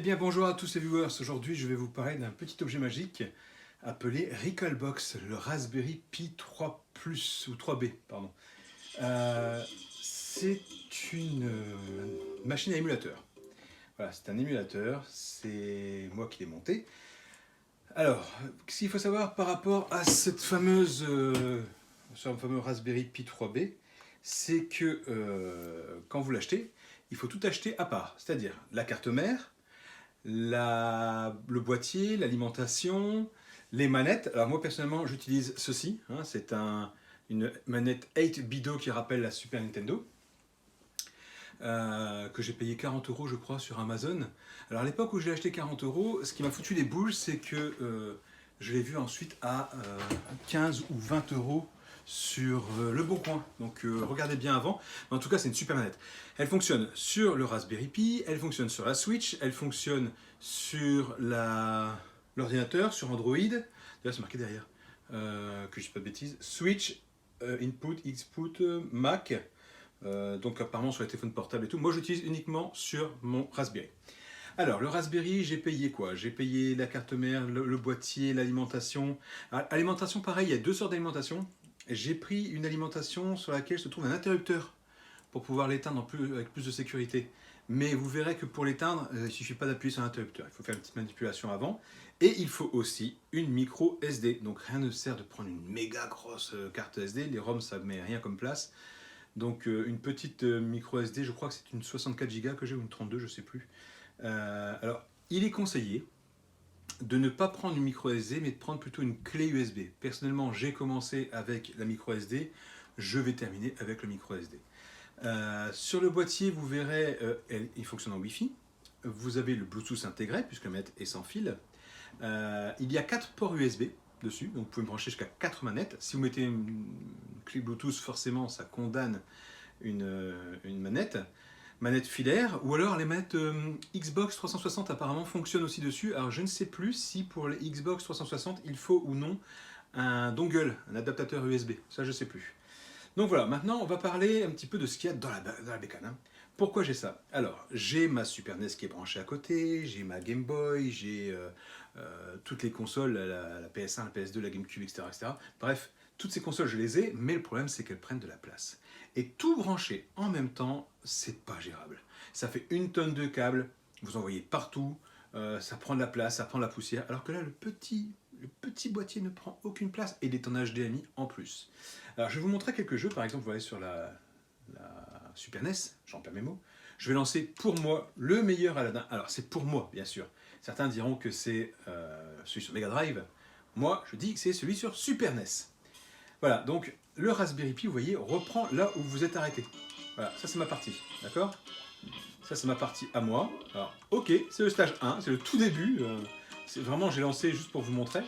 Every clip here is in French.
Eh bien bonjour à tous les viewers, aujourd'hui je vais vous parler d'un petit objet magique appelé Recalbox, le Raspberry Pi 3 Plus ou 3B, pardon. C'est une machine à émulateur. Voilà, c'est un émulateur, c'est moi qui l'ai monté. Alors, ce qu'il faut savoir par rapport à cette fameuse, ce fameux Raspberry Pi 3B, c'est que quand vous l'achetez, il faut tout acheter à part, c'est-à-dire la carte mère, le boîtier, l'alimentation, les manettes. Alors moi personnellement j'utilise ceci, hein, c'est une manette 8-bido qui rappelle la Super Nintendo, que j'ai payé 40 € je crois sur Amazon. Alors à l'époque où j'ai acheté 40 €, ce qui m'a foutu les boules, c'est que je l'ai vu ensuite à 15 ou 20 € sur le bon coin. Donc regardez bien avant. Mais en tout cas, c'est une super manette. Elle fonctionne sur le Raspberry Pi, elle fonctionne sur la Switch, elle fonctionne sur l'ordinateur, sur Android. D'ailleurs, c'est marqué derrière, que je ne dis pas de bêtises. Switch, Input, Xput, Mac. Donc apparemment sur les téléphones portables et tout. Moi, j'utilise uniquement sur mon Raspberry. Alors, le Raspberry, j'ai payé quoi? J'ai payé la carte mère, le boîtier, l'alimentation. Alimentation, pareil, il y a deux sortes d'alimentation. J'ai pris une alimentation sur laquelle se trouve un interrupteur pour pouvoir l'éteindre avec plus de sécurité. Mais vous verrez que pour l'éteindre, il ne suffit pas d'appuyer sur l'interrupteur. Il faut faire une petite manipulation avant. Et il faut aussi une micro SD. Donc rien ne sert de prendre une méga grosse carte SD. Les ROM, ça ne met rien comme place. Donc une petite micro SD, je crois que c'est une 64 Go que j'ai, ou une 32, je ne sais plus. Alors, il est conseillé de ne pas prendre une micro SD, mais de prendre plutôt une clé USB. Personnellement, j'ai commencé avec la micro SD, je vais terminer avec le micro SD. Sur le boîtier, vous verrez, il fonctionne en Wi-Fi. Vous avez le Bluetooth intégré, puisque la manette est sans fil. Il y a 4 ports USB dessus, donc vous pouvez brancher jusqu'à 4 manettes. Si vous mettez une clé Bluetooth, forcément, ça condamne une manette. Manette filaire, ou alors les manettes Xbox 360 apparemment fonctionnent aussi dessus. Alors je ne sais plus si pour les Xbox 360 il faut ou non un dongle, un adaptateur USB, ça je ne sais plus. Donc voilà, maintenant on va parler un petit peu de ce qu'il y a dans la bécane. Hein. Pourquoi j'ai ça? Alors j'ai ma Super NES qui est branchée à côté, j'ai ma Game Boy, j'ai toutes les consoles, la PS1, la PS2, la GameCube, etc., etc. Bref, toutes ces consoles je les ai, mais le problème c'est qu'elles prennent de la place. Et tout brancher en même temps, c'est pas gérable. Ça fait une tonne de câbles, vous en voyez partout, ça prend de la place, ça prend de la poussière, alors que là, le petit boîtier ne prend aucune place et il est en HDMI en plus. Alors, je vais vous montrer quelques jeux, par exemple, vous voyez sur la Super NES, j'en perds mes mots. Je vais lancer pour moi le meilleur Aladdin. Alors, c'est pour moi, bien sûr. Certains diront que c'est celui sur Mega Drive. Moi, je dis que c'est celui sur Super NES. Voilà, donc le Raspberry Pi, vous voyez, reprend là où vous êtes arrêté. Voilà, ça c'est ma partie, d'accord? Ça c'est ma partie à moi. Alors, ok, c'est le stage 1, c'est le tout début. C'est vraiment, j'ai lancé juste pour vous montrer.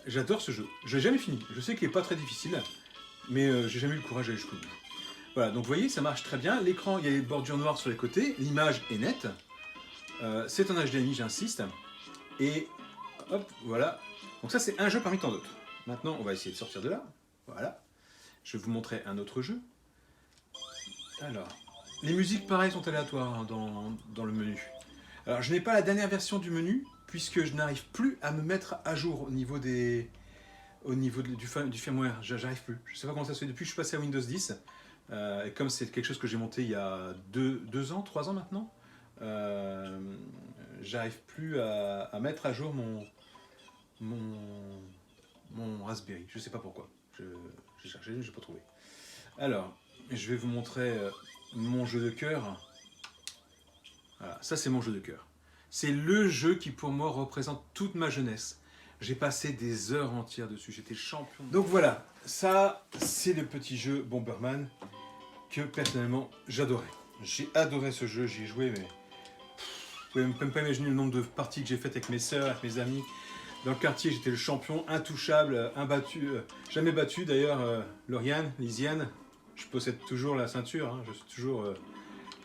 J'adore ce jeu. Je l'ai jamais fini. Je sais qu'il n'est pas très difficile, mais j'ai jamais eu le courage d'aller jusqu'au bout. Voilà, donc vous voyez, ça marche très bien. L'écran, il y a les bordures noires sur les côtés. L'image est nette. C'est en HDMI, j'insiste. Et hop, voilà. Donc ça c'est un jeu parmi tant d'autres. Maintenant, on va essayer de sortir de là. Voilà. Je vais vous montrer un autre jeu. Alors, les musiques, pareil, sont aléatoires hein, dans le menu. Alors, je n'ai pas la dernière version du menu, puisque je n'arrive plus à me mettre à jour au niveau du firmware. J'arrive plus. Je ne sais pas comment ça se fait. Depuis que je suis passé à Windows 10, et comme c'est quelque chose que j'ai monté il y a 2 ans, 3 ans maintenant, j'arrive plus à mettre à jour mon Raspberry. Je ne sais pas pourquoi. J'ai cherché, je n'ai pas trouvé. Alors, je vais vous montrer mon jeu de cœur. Voilà, ça c'est mon jeu de cœur. C'est le jeu qui pour moi représente toute ma jeunesse. J'ai passé des heures entières dessus, j'étais champion. Donc voilà, ça c'est le petit jeu Bomberman que personnellement j'adorais. J'ai adoré ce jeu, j'y ai joué, mais vous pouvez même pas imaginer le nombre de parties que j'ai faites avec mes sœurs, avec mes amis. Dans le quartier, j'étais le champion, intouchable, imbattu, jamais battu. D'ailleurs, Lauriane, Lisiane, je possède toujours la ceinture, hein, je suis toujours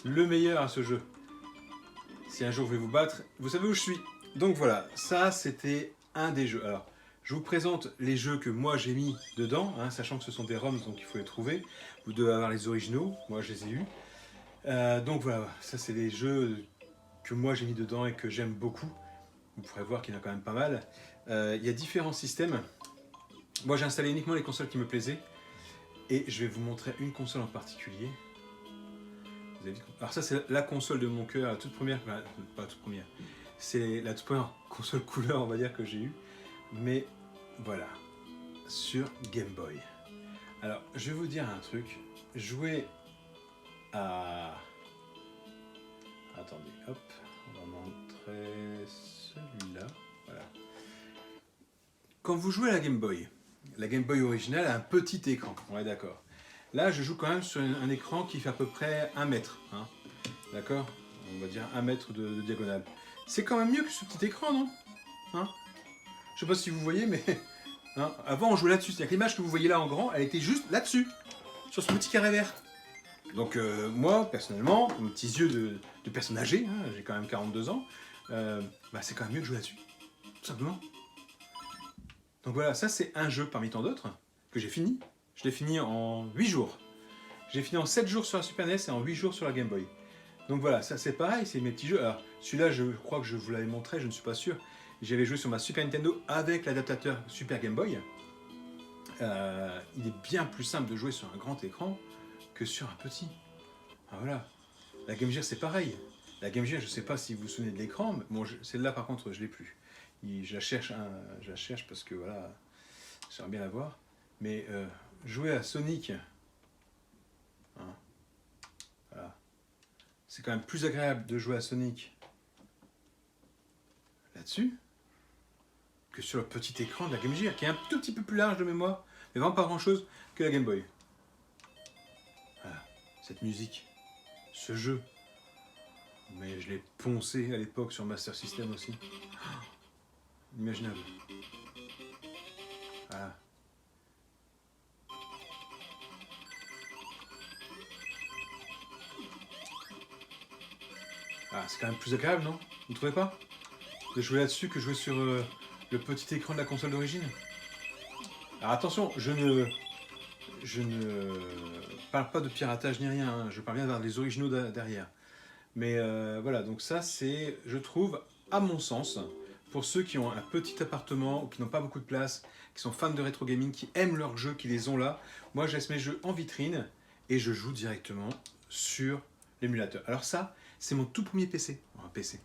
le meilleur à ce jeu. Si un jour vous voulez vous battre, vous savez où je suis. Donc voilà, ça c'était un des jeux. Alors, je vous présente les jeux que moi j'ai mis dedans, hein, sachant que ce sont des ROMs, donc il faut les trouver. Vous devez avoir les originaux, moi je les ai eus. Donc voilà, ça c'est les jeux que moi j'ai mis dedans et que j'aime beaucoup. Vous pourrez voir qu'il y en a quand même pas mal. Il y a différents systèmes. Moi j'ai installé uniquement les consoles qui me plaisaient. Et je vais vous montrer une console en particulier. Vous avez vu. Alors ça c'est la console de mon cœur, la toute première, enfin, pas la toute première. C'est la toute première console couleur on va dire que j'ai eue. Mais voilà, sur Game Boy. Alors je vais vous dire un truc. Jouer à... Attendez, hop, on va montrer celui-là. Voilà. Quand vous jouez à la Game Boy originale a un petit écran, on est d'accord. Là, je joue quand même sur un écran qui fait à peu près 1 mètre. Hein, d'accord. On va dire 1 mètre de diagonale. C'est quand même mieux que ce petit écran, non? Hein, je sais pas si vous voyez, mais... Hein, avant, on jouait là-dessus. C'est-à-dire que l'image que vous voyez là en grand, elle était juste là-dessus, sur ce petit carré vert. Donc moi, personnellement, mes petits yeux de personne âgée, hein, j'ai quand même 42 ans, bah, c'est quand même mieux de jouer là-dessus. Tout simplement. Donc voilà, ça c'est un jeu parmi tant d'autres que j'ai fini. Je l'ai fini en 8 jours. J'ai fini en 7 jours sur la Super NES et en 8 jours sur la Game Boy. Donc voilà, ça c'est pareil, c'est mes petits jeux. Alors celui-là, je crois que je vous l'avais montré, je ne suis pas sûr. J'avais joué sur ma Super Nintendo avec l'adaptateur Super Game Boy. Il est bien plus simple de jouer sur un grand écran que sur un petit. Ah, voilà. La Game Gear c'est pareil. La Game Gear, je ne sais pas si vous vous souvenez de l'écran, mais bon, celle-là par contre je ne l'ai plus. Je la cherche parce que voilà, j'aimerais bien la voir. Mais jouer à Sonic, hein, voilà. C'est quand même plus agréable de jouer à Sonic là-dessus que sur le petit écran de la Game Gear, qui est un tout petit peu plus large de mémoire, mais vraiment pas grand-chose que la Game Boy. Voilà, cette musique, ce jeu. Mais je l'ai poncé à l'époque sur Master System aussi. Inimaginable. Voilà. Ah, c'est quand même plus agréable, non? Vous ne trouvez pas? De jouer là-dessus que jouer sur le petit écran de la console d'origine. Alors attention, je ne parle pas de piratage ni rien, hein. Je parle bien d'avoir les originaux derrière. Mais voilà, donc ça c'est, je trouve, à mon sens, pour ceux qui ont un petit appartement ou qui n'ont pas beaucoup de place, qui sont fans de rétro gaming, qui aiment leurs jeux, qui les ont là, moi je laisse mes jeux en vitrine et je joue directement sur l'émulateur. Alors ça, c'est mon tout premier PC. Un PC.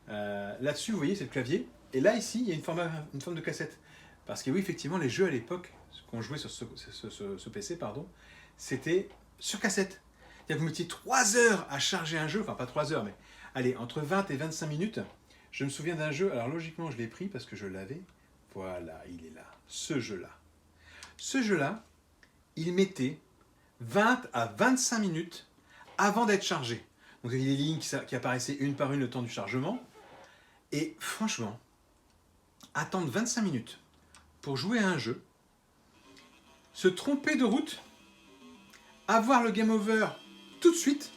Là-dessus, vous voyez, c'est le clavier. Et là, ici, il y a une forme de cassette. Parce que oui, effectivement, les jeux à l'époque, qu'on jouait sur ce PC, pardon, c'était sur cassette. C'est-à-dire que vous mettiez 3 heures à charger un jeu, enfin pas 3 heures, mais allez, entre 20 et 25 minutes. Je me souviens d'un jeu, alors logiquement, je l'ai pris parce que je l'avais. Voilà, il est là, ce jeu-là. Ce jeu-là, il mettait 20 à 25 minutes avant d'être chargé. Donc il y avait des lignes qui apparaissaient une par une le temps du chargement. Et franchement, attendre 25 minutes pour jouer à un jeu, se tromper de route, avoir le game over tout de suite,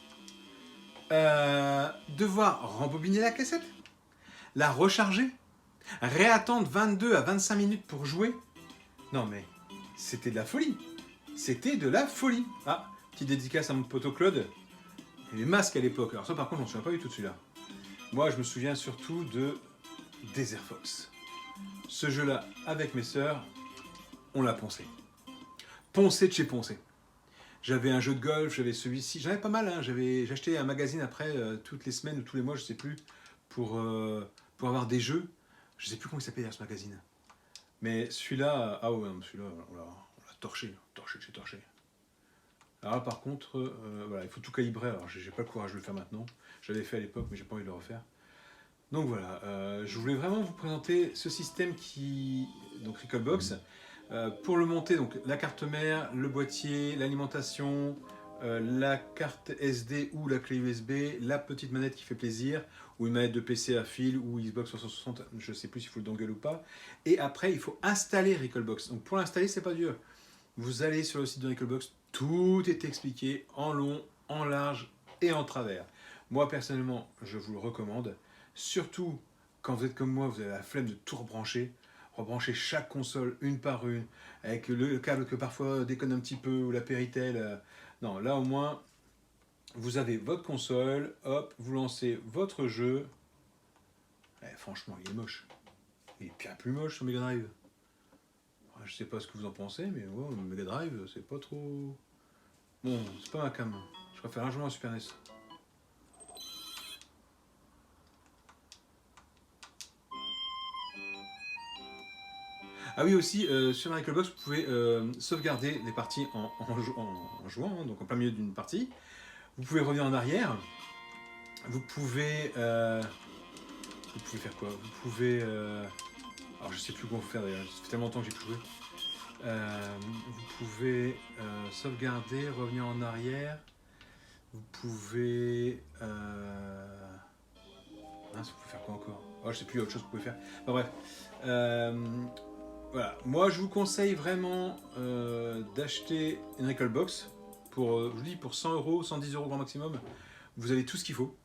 devoir rembobiner la cassette, la recharger, réattendre 22 à 25 minutes pour jouer. Non mais, c'était de la folie. C'était de la folie. Ah, petite dédicace à mon poteau Claude. Il y avait Masque à l'époque. Alors ça par contre, je ne me souviens pas du tout de celui-là. Moi, je me souviens surtout de Desert Fox. Ce jeu-là, avec mes sœurs, on l'a poncé. Poncé de chez poncé. J'avais un jeu de golf, j'avais celui-ci. J'en avais pas mal, hein. J'ai acheté un magazine après, toutes les semaines ou tous les mois, je sais plus, pour avoir des jeux. Je sais plus comment il s'appelait ce magazine. Mais celui-là, ah ouais, celui-là, on l'a torché, torché de chez torché. Alors là, par contre, voilà, il faut tout calibrer. Alors, j'ai pas le courage de le faire maintenant. Je l'avais fait à l'époque, mais j'ai pas envie de le refaire. Donc voilà, je voulais vraiment vous présenter ce système donc Recalbox. Pour le monter, donc la carte mère, le boîtier, l'alimentation, la carte SD ou la clé USB, la petite manette qui fait plaisir, ou une manette de PC à fil ou Xbox 360, je ne sais plus s'il faut le dongle ou pas. Et après, il faut installer Recalbox. Donc pour l'installer, c'est pas dur. Vous allez sur le site de Recalbox, tout est expliqué en long, en large et en travers. Moi personnellement, je vous le recommande. Surtout quand vous êtes comme moi, vous avez la flemme de tout rebrancher chaque console une par une, avec le câble que parfois déconne un petit peu, ou la Péritel. Non, là au moins, vous avez votre console, hop, vous lancez votre jeu. Franchement, il est moche. Il est bien plus moche sur Mega Drive. Je sais pas ce que vous en pensez, mais ouais, Mega Drive, c'est pas trop... Bon, c'est pas ma cam. Je préfère largement un Super NES. Ah oui, aussi, sur Recalbox, vous pouvez sauvegarder les parties en jouant, hein, donc en plein milieu d'une partie. Vous pouvez revenir en arrière. Vous pouvez faire quoi? Vous pouvez... alors je sais plus comment faire d'ailleurs, ça fait tellement longtemps que j'ai plus joué. Vous pouvez sauvegarder, revenir en arrière. Vous pouvez... Mince, vous pouvez faire quoi encore? Oh, je sais plus, il y a autre chose que vous pouvez faire. Enfin bref. Voilà. Moi, je vous conseille vraiment d'acheter une Recalbox. Je vous dis, pour 100 euros, 110 euros grand maximum, vous avez tout ce qu'il faut.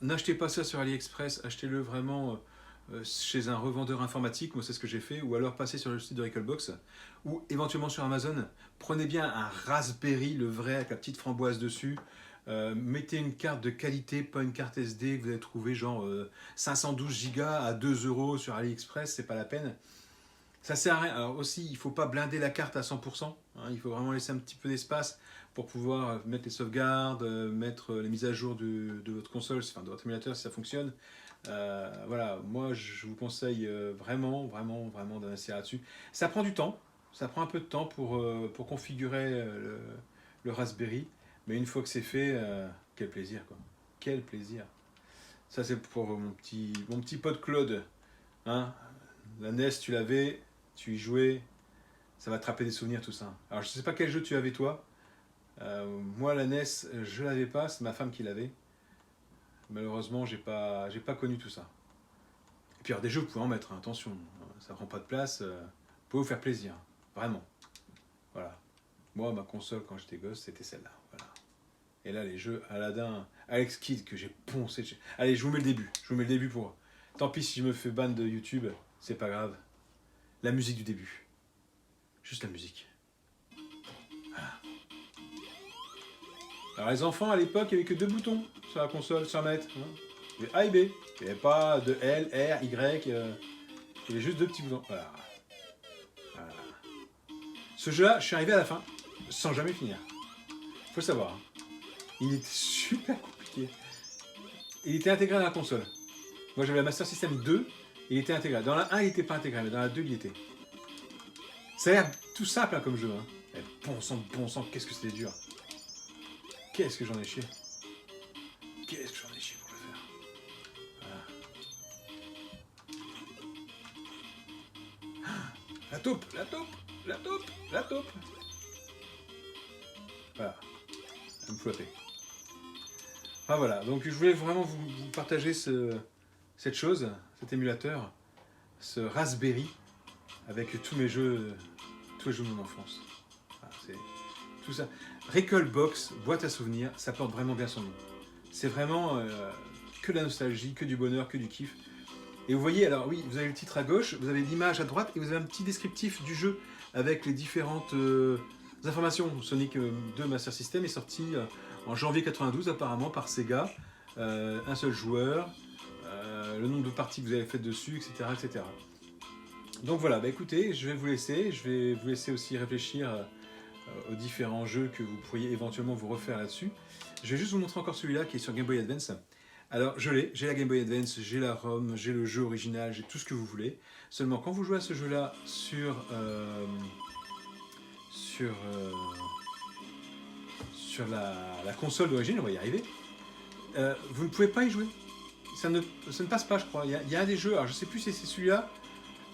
N'achetez pas ça sur AliExpress, achetez-le vraiment chez un revendeur informatique, moi c'est ce que j'ai fait, ou alors passez sur le site de Recalbox, ou éventuellement sur Amazon. Prenez bien un Raspberry, le vrai, avec la petite framboise dessus. Mettez une carte de qualité, pas une carte SD que vous avez trouvé genre 512 Go à 2 euros sur AliExpress, c'est pas la peine. Ça sert à rien. Alors aussi, il ne faut pas blinder la carte à 100%. Hein, il faut vraiment laisser un petit peu d'espace pour pouvoir mettre les sauvegardes, mettre les mises à jour de votre console, enfin de votre émulateur si ça fonctionne. Voilà, moi je vous conseille vraiment d'investir là-dessus. Ça prend du temps, ça prend un peu de temps pour configurer le Raspberry, mais une fois que c'est fait, quel plaisir quoi. Quel plaisir. Ça c'est pour mon petit pote Claude. Hein, la NES tu l'avais, tu y jouais, ça va te rappeler des souvenirs tout ça. Alors je sais pas quel jeu tu avais toi. Moi la NES je l'avais pas, c'est ma femme qui l'avait. Malheureusement j'ai pas connu tout ça. Et puis alors des jeux vous pouvez en mettre, hein, attention, ça prend pas de place, vous pouvez vous faire plaisir, vraiment. Voilà. Moi ma console quand j'étais gosse c'était celle-là. Voilà. Et là les jeux Aladdin, Alex Kidd que j'ai poncé. Allez je vous mets le début, pour. Tant pis si je me fais ban de YouTube, c'est pas grave. La musique du début. Juste la musique. Voilà. Alors les enfants à l'époque, il n'y avait que 2 boutons sur la console, sur la manette. Hein. Il y avait A et B. Il n'y avait pas de L, R, Y. Il y avait juste 2 petits boutons. Voilà. Voilà. Ce jeu-là, je suis arrivé à la fin, sans jamais finir. Faut le savoir. Hein. Il était super compliqué. Il était intégré dans la console. Moi j'avais la Master System 2, il était intégré. Dans la 1, il n'était pas intégré, mais dans la 2, il y était. Ça a l'air tout simple hein, comme jeu. Hein. Mais bon sang, qu'est-ce que c'était dur. Qu'est-ce que j'en ai chié. Qu'est-ce que j'en ai chié pour le faire. Voilà. La taupe. Voilà. Elle me flottait. Ah voilà, donc je voulais vraiment vous partager cette chose, cet émulateur, ce Raspberry, avec tous les jeux de mon enfance. Voilà, c'est tout ça. Recalbox, boîte à souvenirs, ça porte vraiment bien son nom. C'est vraiment que de la nostalgie, que du bonheur, que du kiff. Et vous voyez, alors oui, vous avez le titre à gauche, vous avez l'image à droite, et vous avez un petit descriptif du jeu avec les différentes informations. Sonic 2 Master System est sorti en janvier 92 apparemment par Sega, un seul joueur, le nombre de parties que vous avez faites dessus, etc. etc. Donc voilà, bah écoutez, je vais vous laisser aussi réfléchir aux différents jeux que vous pourriez éventuellement vous refaire là-dessus. Je vais juste vous montrer encore celui-là qui est sur Game Boy Advance. Alors j'ai la Game Boy Advance, j'ai la ROM, j'ai le jeu original, j'ai tout ce que vous voulez. Seulement quand vous jouez à ce jeu-là sur la console d'origine, on va y arriver, vous ne pouvez pas y jouer. Ça ne passe pas, je crois. Il y a un des jeux, alors je sais plus si c'est celui-là.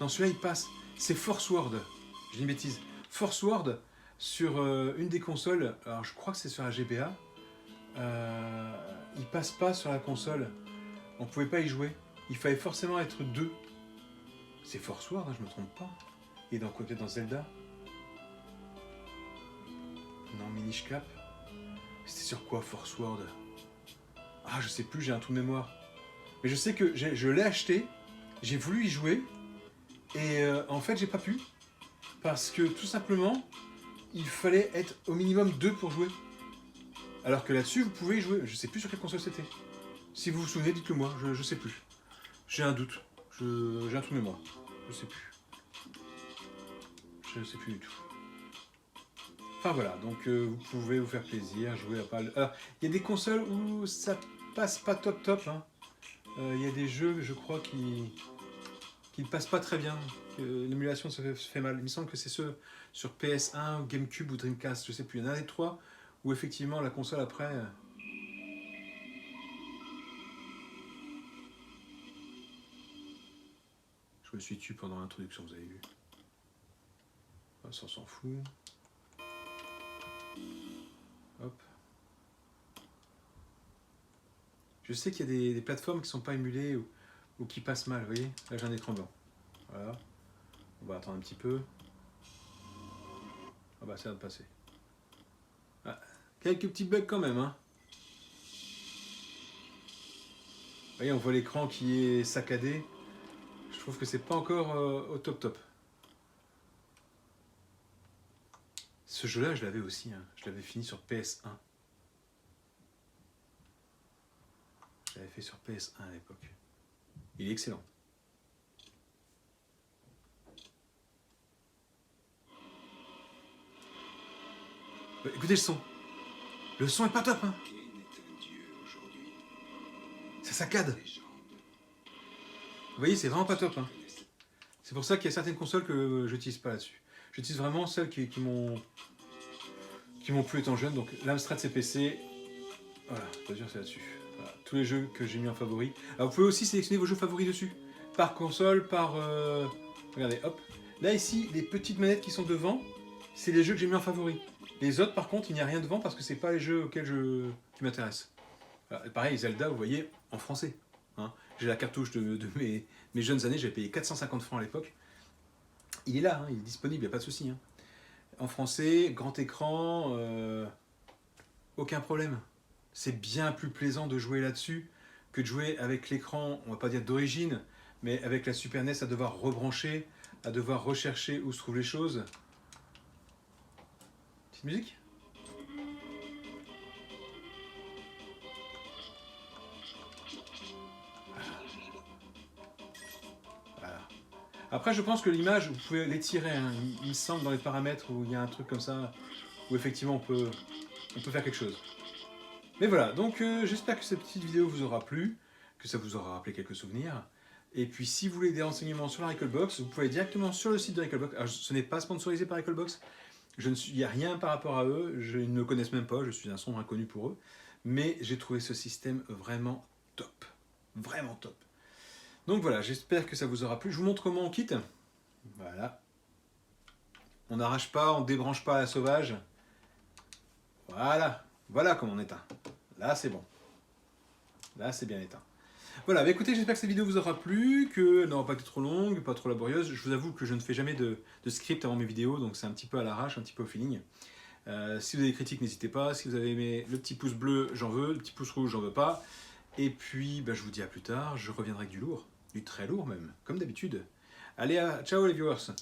Non, celui-là il passe. C'est Force World. J'ai une bêtise. Force World sur une des consoles. Alors je crois que c'est sur la GBA. Il passe pas sur la console. On pouvait pas y jouer. Il fallait forcément être 2. C'est Force World, hein, je me trompe pas. Et dans quoi, peut-être dans Zelda. Non, Minish Cap. C'était sur quoi Force World? Ah, je sais plus, j'ai un trou de mémoire. Mais je sais que je l'ai acheté, j'ai voulu y jouer, et en fait, j'ai pas pu. Parce que tout simplement, il fallait être au minimum 2 pour jouer. Alors que là-dessus, vous pouvez y jouer. Je sais plus sur quelle console c'était. Si vous vous souvenez, dites-le moi, je sais plus. J'ai un doute. J'ai un trou de mémoire. Je sais plus. Je sais plus du tout. Enfin voilà, donc vous pouvez vous faire plaisir, jouer à pas. Alors, il y a des consoles où ça passe pas top top. Hein. Il y a des jeux, je crois, qui ne passent pas très bien. L'émulation se fait mal. Il me semble que c'est ceux sur PS1, GameCube ou Dreamcast, je sais plus. Il y en a des trois où effectivement la console après. Je me suis tué pendant l'introduction, vous avez vu. Ça s'en fout. Hop. Je sais qu'il y a des plateformes qui ne sont pas émulées ou qui passent mal, vous voyez. Là j'ai un écran blanc. Voilà. On va attendre un petit peu. Ah bah ça va passer. Ah, quelques petits bugs quand même, hein. Vous voyez, on voit l'écran qui est saccadé. Je trouve que c'est pas encore au top top. Ce jeu-là, je l'avais aussi. Hein. Je l'avais fini sur PS1. Je l'avais fait sur PS1 à l'époque. Il est excellent. Écoutez le son. Le son est pas top, hein. Ça saccade. Vous voyez, c'est vraiment pas top, hein. C'est pour ça qu'il y a certaines consoles que je n'utilise pas là-dessus. J'utilise vraiment celles qui m'ont plu étant jeune. Donc l'Amstrad CPC, voilà, pas sûr c'est là-dessus. Voilà, tous les jeux que j'ai mis en favori. Alors vous pouvez aussi sélectionner vos jeux favoris dessus. Par console, par... Regardez, hop. Là ici, les petites manettes qui sont devant, c'est les jeux que j'ai mis en favori. Les autres par contre, il n'y a rien devant parce que c'est pas les jeux auxquels qui m'intéressent. Voilà, pareil, Zelda, vous voyez, en français. Hein. J'ai la cartouche de mes jeunes années, j'avais payé 450 francs à l'époque. Il est là, hein, il est disponible, il n'y a pas de souci. Hein. En français, grand écran, aucun problème. C'est bien plus plaisant de jouer là-dessus que de jouer avec l'écran, on va pas dire d'origine, mais avec la Super NES à devoir rebrancher, à devoir rechercher où se trouvent les choses. Petite musique ? Voilà. Après, je pense que l'image, vous pouvez l'étirer. Hein. Il me semble dans les paramètres où il y a un truc comme ça, où effectivement on peut faire quelque chose. Mais voilà, donc j'espère que cette petite vidéo vous aura plu, que ça vous aura rappelé quelques souvenirs. Et puis si vous voulez des renseignements sur la Recalbox, vous pouvez aller directement sur le site de Recalbox. Alors, ce n'est pas sponsorisé par Recalbox, il n'y a rien par rapport à eux, ils ne me connaissent même pas, je suis un sombre inconnu pour eux. Mais j'ai trouvé ce système vraiment top, vraiment top. Donc voilà, j'espère que ça vous aura plu. Je vous montre comment on quitte. Voilà. On n'arrache pas, on ne débranche pas à la sauvage. Voilà, voilà comment on éteint. Là c'est bon. Là c'est bien éteint. Voilà, bah écoutez, j'espère que cette vidéo vous aura plu, qu'elle n'aura pas été trop longue, pas trop laborieuse. Je vous avoue que je ne fais jamais de script avant mes vidéos, donc c'est un petit peu à l'arrache, un petit peu au feeling. Si vous avez des critiques, n'hésitez pas. Si vous avez aimé le petit pouce bleu, j'en veux. Le petit pouce rouge, j'en veux pas. Et puis, bah, je vous dis à plus tard. Je reviendrai avec du lourd, du très lourd même, comme d'habitude. Allez, ciao les viewers.